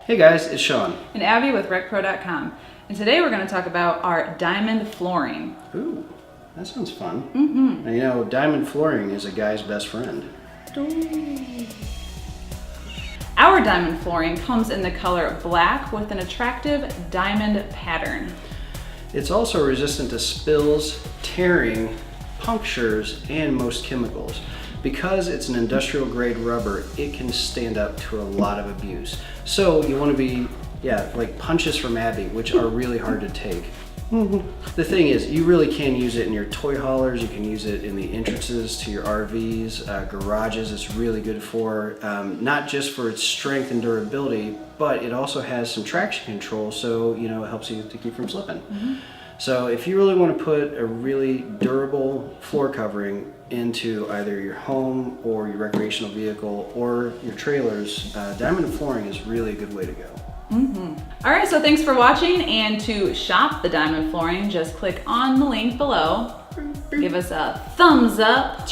Hey guys, it's Sean. And Abby with RecPro.com. And today we're going to talk about our diamond flooring. Ooh, that sounds fun. Mm-hmm. And you know, diamond flooring is a guy's best friend. Our diamond flooring comes in the color black with an attractive diamond pattern. It's also resistant to spills, tearing, punctures, and most chemicals. Because it's an industrial grade rubber, it can stand up to a lot of abuse. So you want to be, like punches from Abby, which are really hard to take. The thing is, you really can use it in your toy haulers, you can use it in the entrances to your RVs, garages. It's really good for, not just for its strength and durability, but it also has some traction control, so it helps you to keep from slipping. So if you really want to put a really durable floor covering into either your home or your recreational vehicle or your trailers, diamond flooring is really a good way to go. All right, so thanks for watching, and to shop the diamond flooring, just click on the link below, give us a thumbs up,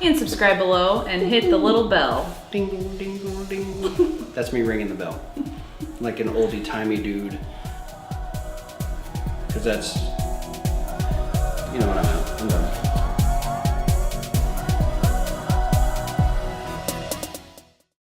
and subscribe below, and hit the little bell. Ding, ding, ding, ding, ding. That's me ringing the bell, like an oldie-timey dude. Because that's, you know what I mean.